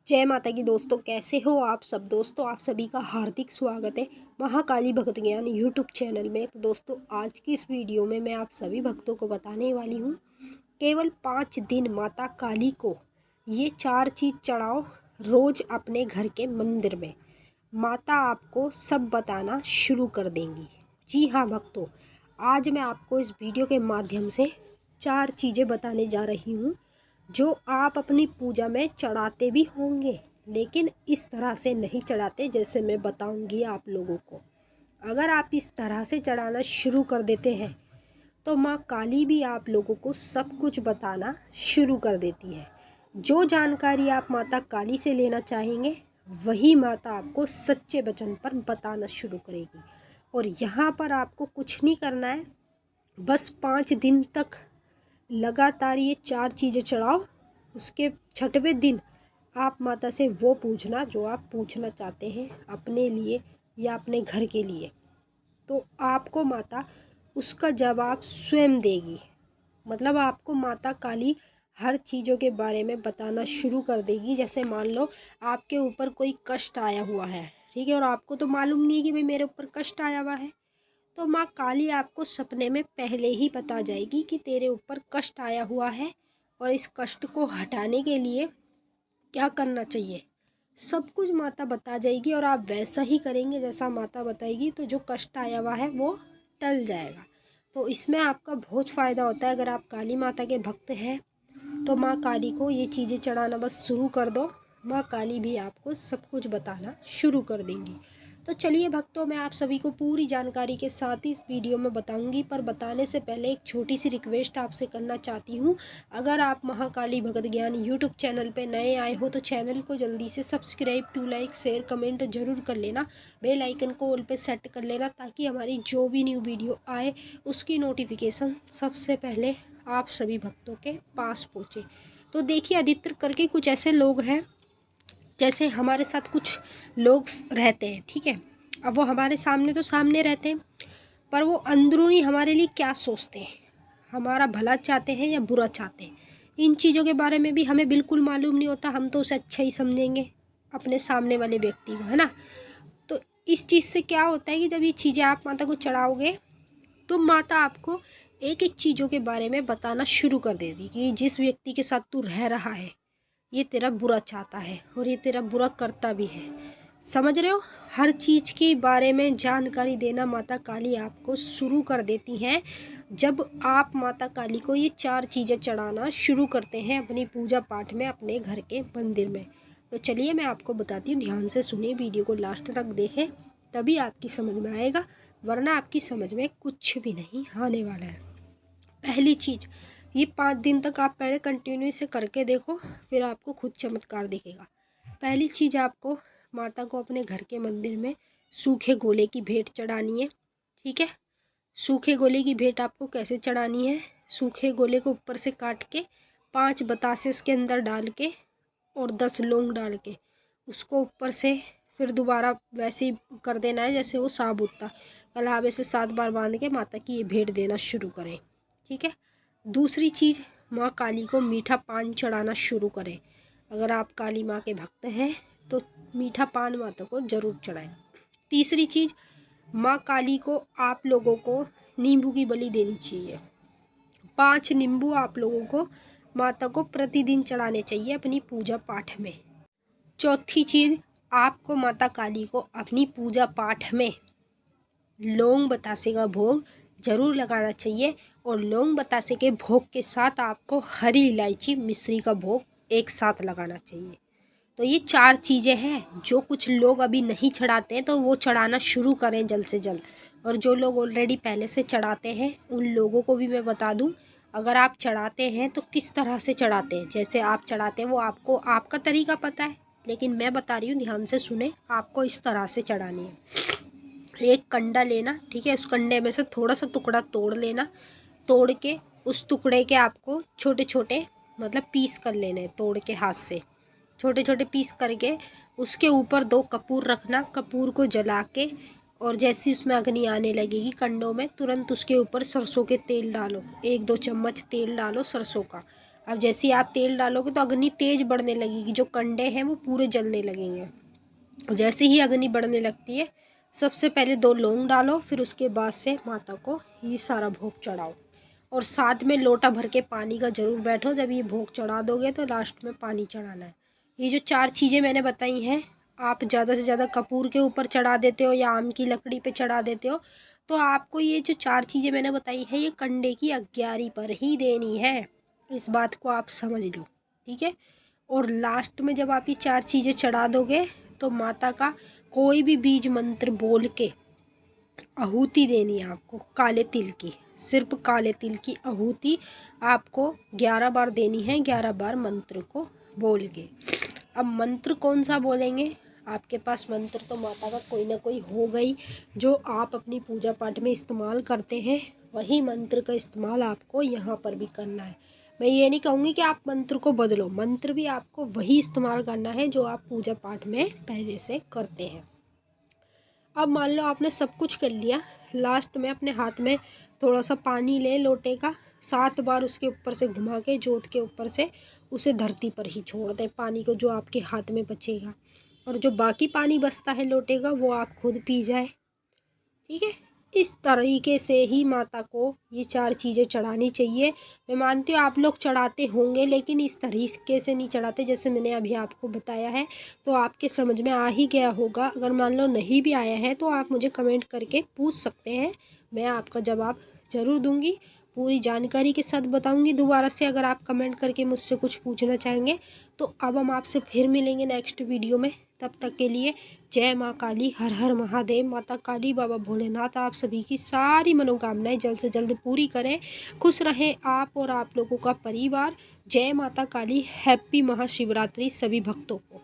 जय माता की दोस्तों, कैसे हो आप सब। दोस्तों आप सभी का हार्दिक स्वागत है महाकाली भक्त ज्ञान यूट्यूब चैनल में। तो दोस्तों आज की इस वीडियो में मैं आप सभी भक्तों को बताने वाली हूँ, केवल 5 दिन माता काली को ये 4 चीज़ चढ़ाओ रोज़ अपने घर के मंदिर में। माता आपको सब बताना शुरू कर देंगी। जी हाँ भक्तों, आज मैं आपको इस वीडियो के माध्यम से 4 चीज़ें बताने जा रही हूँ जो आप अपनी पूजा में चढ़ाते भी होंगे, लेकिन इस तरह से नहीं चढ़ाते जैसे मैं बताऊंगी आप लोगों को। अगर आप इस तरह से चढ़ाना शुरू कर देते हैं तो माँ काली भी आप लोगों को सब कुछ बताना शुरू कर देती है। जो जानकारी आप माता काली से लेना चाहेंगे वही माता आपको सच्चे वचन पर बताना शुरू करेगी। और यहाँ पर आपको कुछ नहीं करना है, बस 5 दिन तक लगातार ये 4 चीज़ें चढ़ाओ। उसके 6वें दिन आप माता से वो पूछना जो आप पूछना चाहते हैं अपने लिए या अपने घर के लिए, तो आपको माता उसका जवाब स्वयं देगी। मतलब आपको माता काली हर चीज़ों के बारे में बताना शुरू कर देगी। जैसे मान लो आपके ऊपर कोई कष्ट आया हुआ है, ठीक है, और आपको तो मालूम नहीं है कि भाई मेरे ऊपर कष्ट आया हुआ है, तो माँ काली आपको सपने में पहले ही बता जाएगी कि तेरे ऊपर कष्ट आया हुआ है और इस कष्ट को हटाने के लिए क्या करना चाहिए। सब कुछ माता बता जाएगी और आप वैसा ही करेंगे जैसा माता बताएगी, तो जो कष्ट आया हुआ है वो टल जाएगा। तो इसमें आपका बहुत फ़ायदा होता है। अगर आप काली माता के भक्त हैं तो माँ काली को ये चीज़ें चढ़ाना बस शुरू कर दो, माँ काली भी आपको सब कुछ बताना शुरू कर देंगी। तो चलिए भक्तों, मैं आप सभी को पूरी जानकारी के साथ इस वीडियो में बताऊंगी, पर बताने से पहले एक छोटी सी रिक्वेस्ट आपसे करना चाहती हूँ। अगर आप महाकाली भगत ज्ञान यूट्यूब चैनल पे नए आए हो तो चैनल को जल्दी से subscribe, to like, share, comment जरूर कर लेना। बेल आइकन को ऑल पे सेट कर लेना ताकि हमारी जो भी न्यू वीडियो आए उसकी नोटिफिकेशन सबसे पहले आप सभी भक्तों के पास पहुँचे। तो देखिए, अधिकतर करके कुछ ऐसे लोग हैं, जैसे हमारे साथ कुछ लोग रहते हैं, ठीक है। अब वो हमारे सामने तो सामने रहते हैं, पर वो अंदरूनी हमारे लिए क्या सोचते हैं, हमारा भला चाहते हैं या बुरा चाहते हैं, इन चीज़ों के बारे में भी हमें बिल्कुल मालूम नहीं होता। हम तो उसे अच्छा ही समझेंगे अपने सामने वाले व्यक्ति को, है ना। तो इस चीज़ से क्या होता है कि जब ये चीज़ें आप माता को चढ़ाओगे तो माता आपको एक एक चीज़ों के बारे में बताना शुरू कर देती कि जिस व्यक्ति के साथ तू रह रहा है ये तेरा बुरा चाहता है और ये तेरा बुरा करता भी है। समझ रहे हो, हर चीज़ के बारे में जानकारी देना माता काली आपको शुरू कर देती हैं जब आप माता काली को ये 4 चीज़ें चढ़ाना शुरू करते हैं अपनी पूजा पाठ में अपने घर के मंदिर में। तो चलिए मैं आपको बताती हूँ, ध्यान से सुनिए, वीडियो को लास्ट तक देखें तभी आपकी समझ में आएगा, वरना आपकी समझ में कुछ भी नहीं आने वाला है। पहली चीज़, ये 5 दिन तक आप पहले कंटिन्यू से करके देखो, फिर आपको खुद चमत्कार दिखेगा। पहली चीज़, आपको माता को अपने घर के मंदिर में सूखे गोले की भेंट चढ़ानी है, ठीक है। सूखे गोले की भेंट आपको कैसे चढ़ानी है, सूखे गोले को ऊपर से काट के 5 बतासे उसके अंदर डाल के और 10 लौंग डाल के उसको ऊपर से फिर दोबारा वैसे ही कर देना है जैसे वो साबुत था। कलावे से 7 बार बांध के माता की ये भेंट देना शुरू करें, ठीक है। दूसरी चीज़, माँ काली को मीठा पान चढ़ाना शुरू करें। अगर आप काली माँ के भक्त हैं तो मीठा पान माता को ज़रूर चढ़ाएं। तीसरी चीज़, माँ काली को आप लोगों को नींबू की बलि देनी चाहिए। 5 नींबू आप लोगों को माता को प्रतिदिन चढ़ाने चाहिए अपनी पूजा पाठ में। चौथी चीज़, आपको माता काली को अपनी पूजा पाठ में लौंग बतासे का भोग ज़रूर लगाना चाहिए, और लौंग बतासे के भोग के साथ आपको हरी इलायची मिश्री का भोग एक साथ लगाना चाहिए। तो ये 4 चीज़ें हैं जो कुछ लोग अभी नहीं चढ़ाते हैं तो वो चढ़ाना शुरू करें जल्द से जल्द। और जो लोग ऑलरेडी पहले से चढ़ाते हैं उन लोगों को भी मैं बता दूं, अगर आप चढ़ाते हैं तो किस तरह से चढ़ाते हैं। जैसे आप चढ़ाते हैं वो आपको आपका तरीका पता है, लेकिन मैं बता रही हूँ, ध्यान से सुने, आपको इस तरह से चढ़ानी है। एक कंडा लेना, ठीक है, उस कंडे में से थोड़ा सा टुकड़ा तोड़ लेना, तोड़ के उस टुकड़े के आपको छोटे छोटे मतलब पीस कर लेने, तोड़ के हाथ से छोटे छोटे पीस करके उसके ऊपर 2 कपूर रखना। कपूर को जला के और जैसी उसमें अग्नि आने लगेगी कंडों में, तुरंत उसके ऊपर सरसों के तेल डालो, 1-2 चम्मच तेल डालो सरसों का, अब जैसे ही आप तेल डालोगे तो अग्नि तेज बढ़ने लगेगी, जो कंडे हैं वो पूरे जलने लगेंगे। जैसे ही अग्नि बढ़ने लगती है, सबसे पहले 2 लौंग डालो, फिर उसके बाद से माता को ये सारा भोग चढ़ाओ। और साथ में लोटा भर के पानी का ज़रूर बैठो। जब ये भोग चढ़ा दोगे तो लास्ट में पानी चढ़ाना है। ये जो 4 चीज़ें मैंने बताई हैं, आप ज़्यादा से ज़्यादा कपूर के ऊपर चढ़ा देते हो या आम की लकड़ी पे चढ़ा देते हो, तो आपको ये जो 4 चीज़ें मैंने बताई हैं, ये कंडे की 11 पर ही देनी है। इस बात को आप समझ लो, ठीक है। और लास्ट में जब आप ये 4 चीज़ें चढ़ा दोगे तो माता का कोई भी बीज मंत्र बोल के आहुति देनी है आपको, काले तिल की, सिर्फ काले तिल की आहुति आपको 11 बार देनी है, 11 बार मंत्र को बोल के। अब मंत्र कौन सा बोलेंगे? आपके पास मंत्र तो माता का कोई ना कोई होगा ही, जो आप अपनी पूजा पाठ में इस्तेमाल करते हैं, वही मंत्र का इस्तेमाल आपको यहाँ पर भी करना है। मैं ये नहीं कहूँगी कि आप मंत्र को बदलो, मंत्र भी आपको वही इस्तेमाल करना है जो आप पूजा पाठ में पहले से करते हैं। अब मान लो आपने सब कुछ कर लिया, लास्ट में अपने हाथ में थोड़ा सा पानी ले लोटे का, 7 बार उसके ऊपर से घुमा के जोत के ऊपर से उसे धरती पर ही छोड़ दें पानी को, जो आपके हाथ में बचेगा। और जो बाकी पानी बचता है लोटे का, वो आप खुद पी जाए, ठीक है। इस तरीके से ही माता को ये 4 चीज़ें चढ़ानी चाहिए। मैं मानती हूँ आप लोग चढ़ाते होंगे, लेकिन इस तरीके से नहीं चढ़ाते जैसे मैंने अभी आपको बताया है, तो आपके समझ में आ ही गया होगा। अगर मान लो नहीं भी आया है तो आप मुझे कमेंट करके पूछ सकते हैं, मैं आपका जवाब ज़रूर दूँगी, पूरी जानकारी के साथ बताऊँगी दोबारा से, अगर आप कमेंट करके मुझसे कुछ पूछना चाहेंगे। तो अब हम आपसे फिर मिलेंगे नेक्स्ट वीडियो में, तब तक के लिए जय माँ काली, हर हर महादेव। माता काली, बाबा भोलेनाथ आप सभी की सारी मनोकामनाएं जल्द से जल्द पूरी करें। खुश रहें आप और आप लोगों का परिवार। जय माता काली। हैप्पी महाशिवरात्रि सभी भक्तों को।